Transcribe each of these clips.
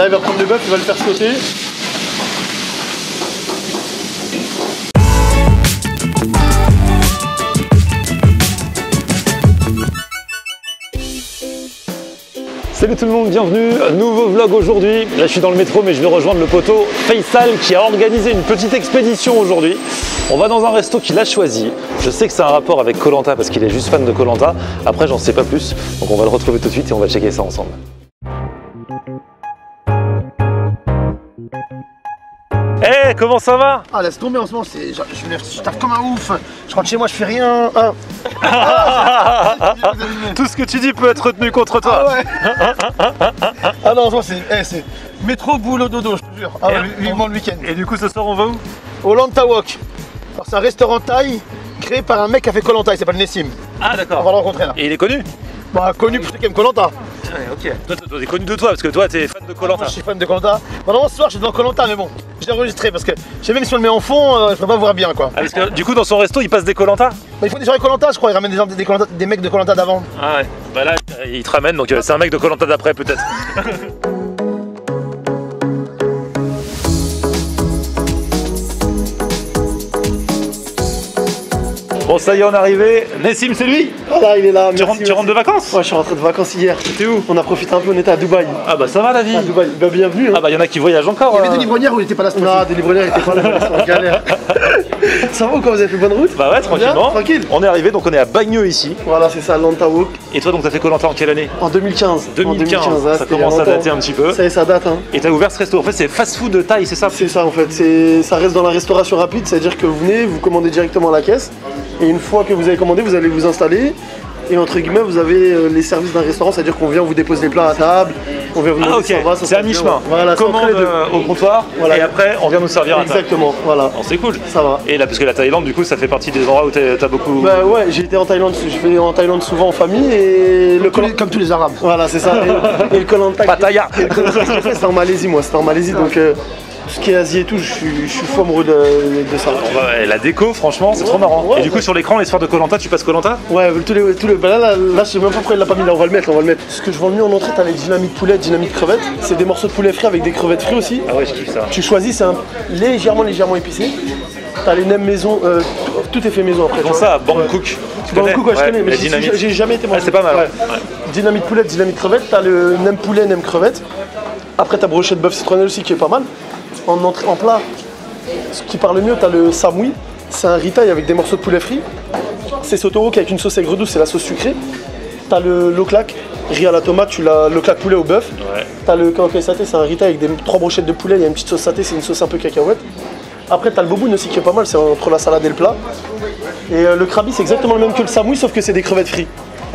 Là, il va prendre le bœuf, il va le faire sauter. Salut tout le monde, bienvenue, nouveau vlog aujourd'hui. Là je suis dans le métro mais je vais rejoindre le poteau Faisal qui a organisé une petite expédition aujourd'hui. On va dans un resto qu'il a choisi. Je sais que c'est un rapport avec Koh Lanta parce qu'il est juste fan de Koh Lanta. Après j'en sais pas plus, donc on va le retrouver tout de suite et on va checker ça ensemble. Eh, comment ça va? Ah, laisse tomber en ce moment, je taffe comme un ouf. Je rentre chez moi, je fais rien. Tout ce que tu dis peut être retenu contre toi. Ah ouais. Ah non, en ce moment, c'est métro, boulot, dodo, je te jure. Ah ouais, vivement le week-end. Et du coup ce soir on va où? Au Lanta Wok. C'est un restaurant thaï créé par un mec qui a fait Koh Lanta, il s'appelle Nessim. Ah d'accord. On va le rencontrer là. Et il est connu? Bah, connu pour ceux qui aiment Koh Lanta. Ouais, ok. Toi t'es connu de toi parce que toi t'es fan de Koh Lanta. Moi je suis fan de Koh Lanta. Normalement ce soir je suis devant Koh Lanta, mais bon, je l'ai enregistré parce que je sais même si on le met en fond, je peux pas voir bien quoi. Ah, parce que du coup dans son resto il passe des Koh Lanta? Bah, il faut des soirées Koh Lanta, je crois, il ramène des mecs de Koh Lanta d'avant. Ah ouais. Bah là il te ramène donc c'est un mec de Koh Lanta d'après peut-être. Bon ça y est on est arrivé, Nessim c'est lui? Voilà, il est là. Tu rentres de vacances? Ouais, je suis rentré de vacances hier. T'es où? On a profité un peu, on était à Dubaï. Ah bah ça va la vie. À Dubaï, bah, bienvenue. Hein. Ah bah y en a qui voyagent encore. Il y avait des livronières où il était pas là ce mois-ci. Non, des livronières il était pas là, ils sont en galère. Ça va ou quoi, vous avez fait bonne route? Bah ouais, tranquillement. Tranquille. On est arrivé, donc on est à Bagneux ici. Voilà, c'est ça, Lanta Wok. Et toi donc t'as fait Koh Lanta en quelle année? En 2015. 2015, ouais, ça commence à dater un petit peu. Ça y est, ça date hein. Et t'as ouvert ce resto, en fait c'est fast food thaï, c'est ça? C'est ça en fait, ça reste dans la restauration rapide, c'est-à-dire que vous venez, vous commandez directement à la caisse. Et une fois que vous avez commandé, vous allez vous installer. Et entre guillemets, vous avez les services d'un restaurant, c'est-à-dire qu'on vient vous déposer les plats à table, on vient vous demander si ça va, c'est à mi-chemin. Voilà, commande au comptoir, voilà. Et après on vient nous servir à table. Exactement, voilà. C'est cool. Ça va. Et là, parce que la Thaïlande, du coup, ça fait partie des endroits où t'as beaucoup... Bah ouais, j'ai été en Thaïlande, je vais en Thaïlande souvent en famille et... Comme tous les Arabes. Voilà, c'est ça. Et le Koh Lanta... Pattaya. C'était en Malaisie, moi, c'était en Malaisie, donc... Tout ce qui est Asie et tout, je suis fou amoureux de ça. La déco, franchement, c'est trop marrant. Ouais, et du coup, sur l'écran, l'histoire de Koh Lanta, tu passes Koh Lanta? Ouais, bah là, je sais même pas pourquoi il l'a pas mis là, on va le mettre. Ce que je vends le mieux en entrée, t'as les dynamites poulet, dynamites crevettes. C'est des morceaux de poulet frit avec des crevettes frites aussi. Ah ouais, je kiffe ça. Tu choisis, c'est légèrement épicé. T'as les nems maison, tout est fait maison après. Comment ça, Bangkok? Bangkok, ouais, je connais, mais j'ai jamais été mangé. C'est pas mal. Ouais. Dynamite poulet, dynamite crevette, t'as le nem poulet, nem crevette. Après, t'as brochette de bœuf citronnelle aussi qui est pas mal. En plat, ce qui parle mieux, t'as le samui, c'est un riz thaï avec des morceaux de poulet frit. C'est sotoro avec une sauce aigre douce, c'est la sauce sucrée. T'as le loklak, riz à la tomate, tu l'as loklak poulet au bœuf. Ouais. T'as le kankai saté, c'est un riz thaï avec 3 brochettes de poulet, il y a une petite sauce saté, c'est une sauce un peu cacahuète. Après t'as le boboon aussi qui est pas mal, c'est entre la salade et le plat. Et le krabi c'est exactement le même que le samui sauf que c'est des crevettes frites.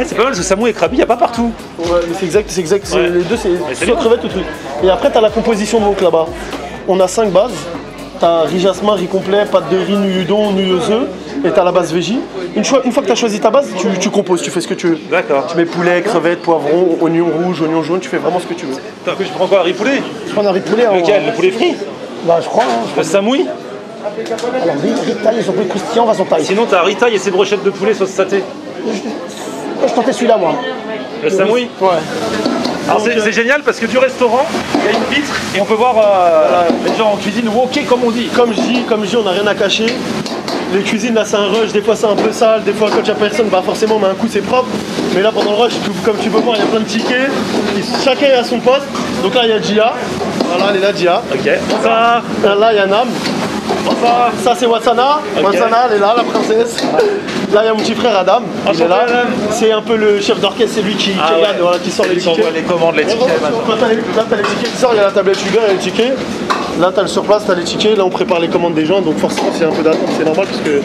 C'est pas mal, ce samou et krabi, il n'y a pas partout. Ouais, mais c'est exact, ouais. Les deux c'est soit crevettes ou truc. Et après t'as la composition de wok là-bas. On a 5 bases. T'as riz jasmin, riz complet, pâte de riz, nu udon, nu œufs, et t'as la base végé. Une fois que t'as choisi ta base, tu composes, tu fais ce que tu veux. D'accord. Tu mets poulet, crevettes, poivron, oignon rouge, oignon jaune, tu fais vraiment ce que tu veux. Attends, je prends quoi, un riz poulet? Je prends un riz poulet. Lequel? Le poulet frit? Bah je crois. Hein, le samouï? Alors riz thaï, ils sont plus croustillants, façon thaï. Sinon t'as riz thaï et ses brochettes de poulet sauce saté. Je tentais celui-là moi. Le samouï? Ouais. Alors c'est génial parce que du restaurant, il y a une vitre et on peut voir les gens en cuisine wokés comme on dit. Comme je dis, on n'a rien à cacher. Les cuisines là c'est un rush, des fois c'est un peu sale, des fois quand il n'y a personne, bah forcément mais un coup c'est propre. Mais là pendant le rush, comme tu peux voir, il y a plein de tickets, chacun est à son poste. Donc là il y a Gia, voilà elle est là Gia. Ok. Bonsoir. Là il y a Nam. Bonsoir. Ça c'est Watsana, okay. Watsana elle est là, la princesse. Là il y a mon petit frère Adam, il est là. C'est un peu le chef d'orchestre, c'est lui qui regarde, voilà, qui sort les tickets. Les commandes, les tickets. Là t'as les tickets qui sortent, il y a la tablette Uber, il y a les tickets. Là t'as le surplace, t'as les tickets, là on prépare les commandes des gens, donc forcément c'est un peu d'attente, c'est normal parce que...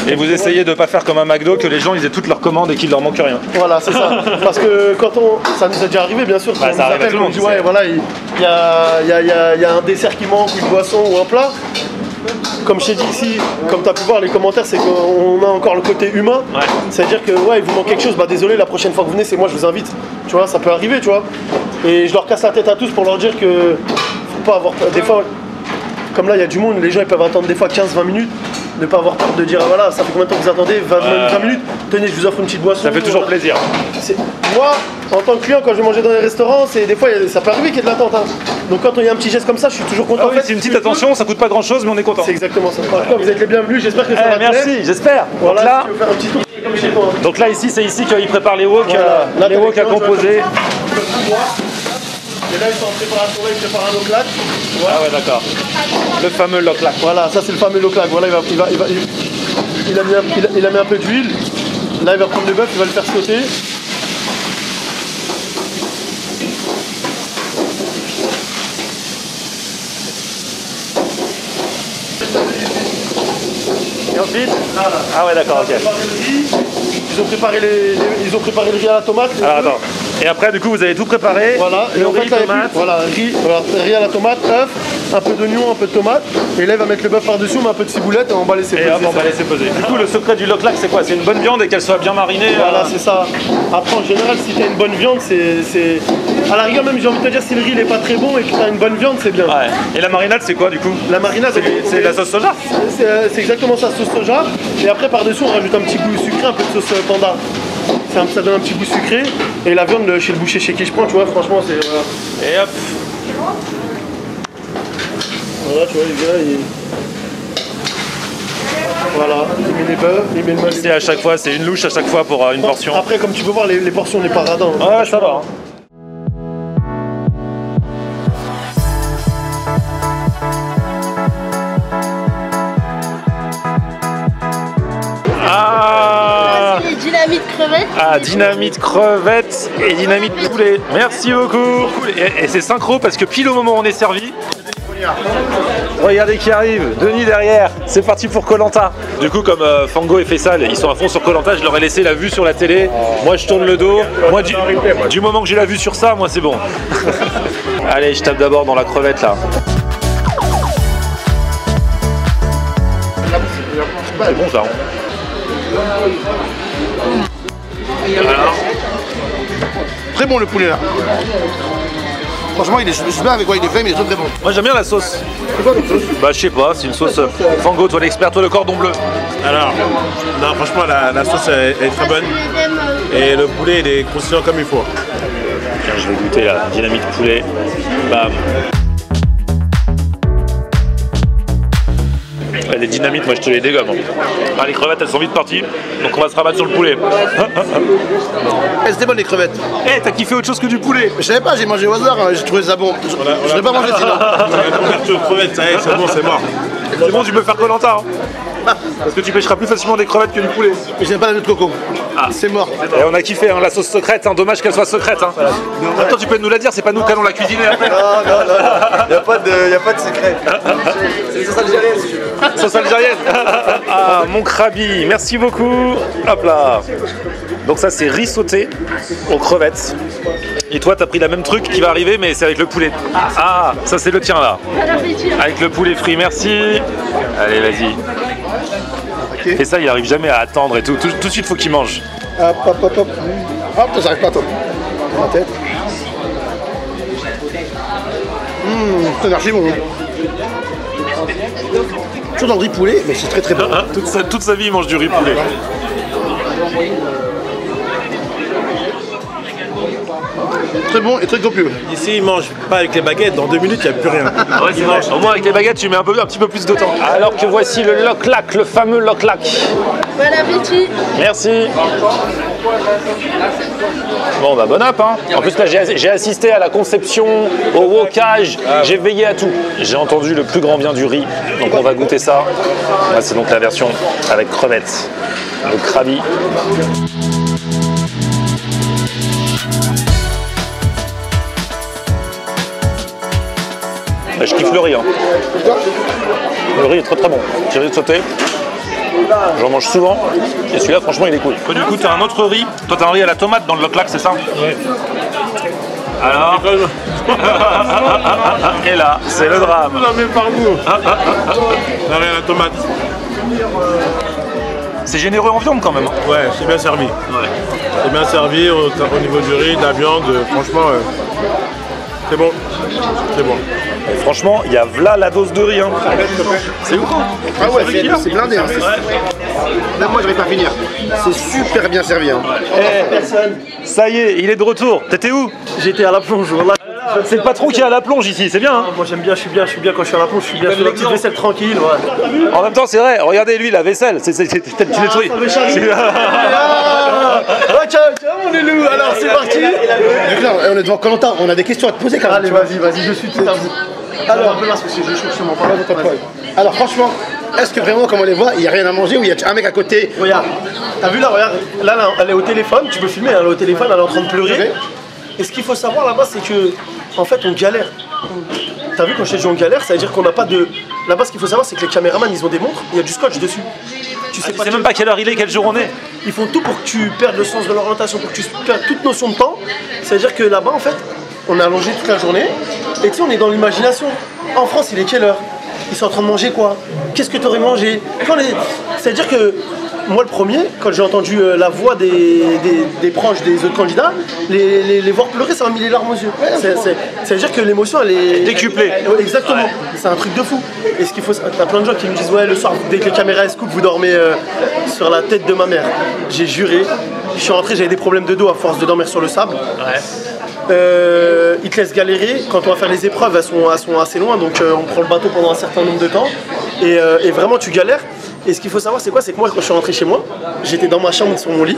Et vous essayez de pas faire comme un McDo, que les gens ils aient toutes leurs commandes et qu'il leur manque rien. Voilà, c'est ça. Parce que quand ça nous a déjà arrivé bien sûr, bah, ça arrive à tout le monde. On dit ouais voilà, il y a un dessert qui manque, ou une boisson ou un plat. Comme je t'ai dit ici, comme tu as pu voir les commentaires, c'est qu'on a encore le côté humain. Ouais. C'est-à-dire que ouais, il vous manque quelque chose, bah désolé, la prochaine fois que vous venez, c'est moi, je vous invite. Tu vois, ça peut arriver, tu vois. Et je leur casse la tête à tous pour leur dire que faut pas avoir peur. Des fois, comme là, il y a du monde, les gens ils peuvent attendre des fois 15-20 minutes. Ne pas avoir peur de dire voilà, ça fait combien de temps que vous attendez, 20 minutes, tenez, je vous offre une petite boisson. Ça fait toujours plaisir. Moi, en tant que client, quand je vais manger dans les restaurants, des fois ça peut arriver qu'il y ait de l'attente. Hein. Donc quand il y a un petit geste comme ça, je suis toujours content. Ah oui, c'est une petite attention, ça coûte pas grand chose, mais on est content. C'est exactement ça. En tout cas, vous êtes les bienvenus, j'espère que ça va te plaire. Merci, j'espère. Voilà, donc là, tu veux faire un petit tour comme chez toi. donc là ici, c'est ici qu'il prépare les wok, Voilà. les wok à composer. Et là, ils sont en préparation, là, ils préparent un low-clack. Voilà. Ah ouais, d'accord. Le fameux low-clack. Voilà, ça c'est le fameux low-clack. Voilà, il a mis un peu d'huile. Là, il va prendre le bœuf, il va le faire sauter. Et ensuite Ah ouais, d'accord, ok. Ils ont préparé le riz à la tomate. Alors attends. Et après, du coup, vous avez tout préparé. Voilà, le riz, tomate. Voilà, riz à la tomate, œuf, un peu d'oignon, un peu de tomate. Et là, il va mettre le bœuf par-dessus, on met un peu de ciboulette et on va laisser peser. Et hop, on va laisser peser. Du coup, le secret du low-clack, c'est quoi? C'est une bonne viande et qu'elle soit bien marinée. Voilà, c'est ça. Après, en général, si tu as une bonne viande, c'est. À la rigueur, même, j'ai envie de te dire, si le riz n'est pas très bon et que tu as une bonne viande, c'est bien. Ouais. Et la marinade, c'est quoi du coup? La marinade, c'est la sauce soja? C'est exactement ça, sauce soja. Et après, par-dessus, on rajoute un petit goût sucré, un peu de sauce panda. Ça donne un petit goût sucré. Et la viande chez le boucher chez qui je prends, tu vois, franchement, c'est. Et hop. Voilà, tu vois, il vient, Voilà, il met les bœufs, il met le mal. C'est à chaque fois, c'est une louche à chaque fois pour une portion. Après, comme tu peux voir, les portions, on n'est pas radin. Ouais, ça va. Ah, c'est les dynamites crevettes. Ah, dynamite crevettes et dynamite poulet. Merci beaucoup. Et c'est synchro parce que pile au moment où on est servi. Regardez qui arrive, Denis derrière, c'est parti pour Koh Lanta. Du coup, comme Fango et Faisal, ils sont à fond sur Koh Lanta, je leur ai laissé la vue sur la télé. Moi, je tourne le dos. Moi, du moment que j'ai la vue sur ça, moi, c'est bon. Allez, je tape d'abord dans la crevette là. C'est bon ça. Alors, très bon le poulet là. Franchement, je sais pas avec quoi il est fait, mais il est très bon. moi j'aime bien la sauce. C'est quoi cette sauce? Bah je sais pas, c'est une sauce. Fango, toi l'expert, toi le cordon bleu. Alors, non, franchement, la sauce est très bonne et le poulet il est croustillant comme il faut. Tiens, je vais goûter la dynamite poulet. Bam. Les dynamites, moi je te les dégomme. Ah, les crevettes elles sont vite parties, donc on va se rabattre sur le poulet. C'était bon les crevettes. Eh, t'as kiffé autre chose que du poulet? Je savais pas, j'ai mangé au hasard, hein, j'ai trouvé ça bon. Je n'ai pas mangé sinon. On a aux crevettes, ça y est, c'est bon, c'est mort. C'est bon, tu peux faire Koh Lanta. Parce que tu pêcheras plus facilement des crevettes que du poulet. Mais j'aime pas la noix de coco. Ah. C'est mort. Et on a kiffé hein, la sauce secrète, hein, dommage qu'elle soit secrète. Hein. Attends, tu peux nous la dire, c'est pas nous qui allons la cuisiner après. Non, y a pas de secret. C'est une sauce algérienne si tu veux. Sauce algérienne. Ah, mon krabi, merci beaucoup. Hop là. Donc ça c'est riz sauté aux crevettes. Et toi t'as pris la même truc qui va arriver mais c'est avec le poulet. Ah, ça c'est le tien là. Avec le poulet frit, merci. Allez vas-y. Et ça il arrive jamais à attendre et tout. Tout de suite faut qu'il mange. Hop, hop, hop, hop. Hop, ça arrive pas toi. Dans la tête. C'est archi bon. Toujours dans le riz poulet, mais c'est très très bon. Toute sa vie il mange du riz poulet. Très bon et très copieux. Ici, ils mangent pas avec les baguettes, dans 2 minutes, il n'y a plus rien. Ouais, c'est vrai. Au moins avec les baguettes tu mets un petit peu plus de temps. Alors que voici le lock-lack, le fameux lock-lack. Bon appétit. Merci. Bon bah bon app hein. En plus là j'ai assisté à la conception, au wokage, j'ai veillé à tout. J'ai entendu le plus grand bien du riz, donc on va goûter ça. Là c'est donc la version avec crevettes, le krabi. Je kiffe le riz hein. Le riz est très très bon. Petit riz de sauté. J'en mange souvent et celui-là franchement il est cool. Du coup t'as un autre riz, toi t'as un riz à la tomate dans le lock-lack c'est ça? Ouais. Alors et là c'est le drame. Non mais par vous. Non mais la tomate. C'est généreux en viande quand même. Ouais, c'est bien servi. Ouais. C'est bien servi au niveau du riz, de la viande, franchement, c'est bon. C'est bon. Et franchement il y a là la dose de riz hein. C'est ouf. Ah ouais, c'est blindé. Hein. Même moi je vais pas finir. C'est super bien servi. Hein. Ça y est, il est de retour. T'étais où? J'étais à la plonge, voilà. C'est le patron qui est à la plonge ici, c'est bien. Hein. Moi j'aime bien, je suis bien quand je suis à la plonge, je suis bien. Je fais la petite vaisselle tranquille. Ouais. En même temps, c'est vrai, regardez lui, la vaisselle, tu détruis. Tiens, mon loulou, alors c'est parti. Donc là, on est devant Koh-Lanta, on a des questions à te poser quand même. Allez, vas-y, je suis tout à vous. Alors, un peu parce que j'ai chaud chez mon papa. Alors franchement, est-ce que vraiment, comme on les voit, il n'y a rien à manger ou il y a un mec à côté? Regarde, t'as vu là, regarde, là, elle est au téléphone, tu peux filmer, elle est au téléphone, elle est en train de pleurer. Et ce qu'il faut savoir là-bas, c'est que, en fait, on galère. T'as vu quand je t'ai dit on galère, ça veut dire qu'on n'a pas de... Là-bas, ce qu'il faut savoir, c'est que les caméramans, ils ont des montres, il y a du scotch dessus. Tu sais même pas quelle heure il est, quel jour on est. Ils font tout pour que tu perdes le sens de l'orientation, pour que tu perdes toute notion de temps. C'est-à-dire que là-bas, en fait, on est allongé toute la journée, et tu sais, on est dans l'imagination. En France, il est quelle heure? Ils sont en train de manger quoi? Qu'est-ce que tu aurais mangé? C'est-à-dire que moi le premier, quand j'ai entendu la voix des proches des autres candidats, les voir pleurer, ça m'a mis les larmes aux yeux. C'est-à-dire que l'émotion elle est décuplée. Exactement, ouais. C'est un truc de fou. Et ce qu'il faut, t'as plein de gens qui me disent ouais le soir dès que les caméras se coupent vous dormez sur la tête de ma mère. J'ai juré, je suis rentré, j'avais des problèmes de dos à force de dormir sur le sable. Ouais. Ils te laissent galérer, quand on va faire les épreuves elles sont assez loin donc on prend le bateau pendant un certain nombre de temps et vraiment tu galères. Et ce qu'il faut savoir c'est quoi, c'est que moi quand je suis rentré chez moi, j'étais dans ma chambre sur mon lit.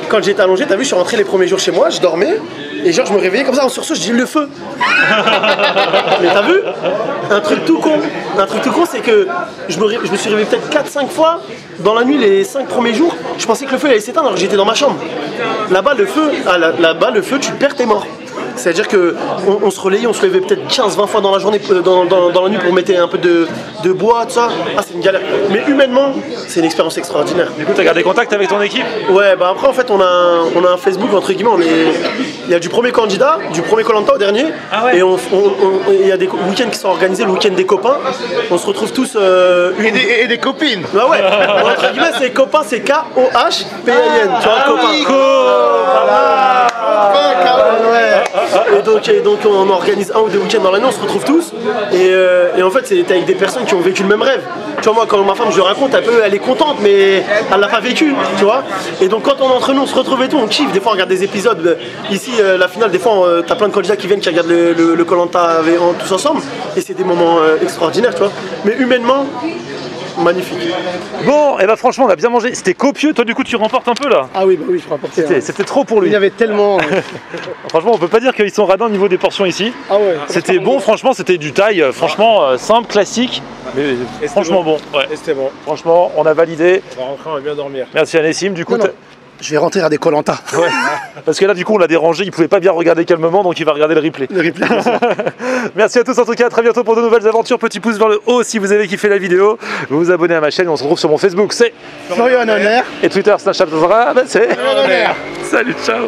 Quand j'étais allongé, t'as vu, je suis rentré les premiers jours chez moi, je dormais et genre je me réveillais comme ça en sursaut, je dis le feu. Mais t'as vu, un truc tout con c'est que je me suis réveillé peut-être 4-5 fois dans la nuit les 5 premiers jours, je pensais que le feu allait s'éteindre alors que j'étais dans ma chambre. Là-bas le feu, tu perds tes morts. C'est-à-dire qu'on se relayait, on se levait peut-être 15-20 fois dans la journée, dans la nuit pour mettre un peu de bois, tout ça. Ah, c'est une galère. Mais humainement, c'est une expérience extraordinaire. Du coup, t'as gardé contact avec ton équipe? Ouais, bah après, en fait, on a un Facebook, entre guillemets, il y a du premier candidat, du premier Koh-Lanta au dernier. Ah ouais. Et il y a des week-ends qui sont organisés, le week-end des copains. On se retrouve tous... Et des copines. Bah ouais, entre guillemets, c'est copain, c'est K-O-H-P-I-N. Tu vois, copain. Et donc on organise un ou deux week-ends dans l'année, on se retrouve tous et en fait c'est avec des personnes qui ont vécu le même rêve. Tu vois, moi quand ma femme je lui raconte, elle est contente mais elle l'a pas vécu, tu vois. Et donc quand on est entre nous, on se retrouve et tout, on kiffe. Des fois on regarde des épisodes, ici la finale, des fois t'as plein de candidats qui viennent, qui regardent le Koh-Lanta tous ensemble et c'est des moments extraordinaires, tu vois. Mais humainement, magnifique. Bon, et bah franchement on a bien mangé, c'était copieux, toi du coup tu remportes un peu là. Ah oui, bah oui, je remportais. C'était trop pour lui. Il y avait tellement... Franchement on peut pas dire qu'ils sont radins au niveau des portions ici. Ah ouais. C'était bon, franchement c'était du taille, franchement simple, classique, mais franchement bon. Ouais. Et c'était bon. Franchement on a validé. On va rentrer, on va bien dormir. Merci Anessim, du coup... Je vais rentrer à des Koh-Lanta. Ouais. Parce que là du coup on l'a dérangé, il pouvait pas bien regarder calmement donc il va regarder le replay. Merci à tous en tout cas, à très bientôt pour de nouvelles aventures. Petit pouce vers le haut si vous avez kiffé la vidéo. Vous vous abonnez à ma chaîne et on se retrouve sur mon Facebook, c'est Florian Honner. Et Twitter, Snapchat, c'est... Salut, ciao.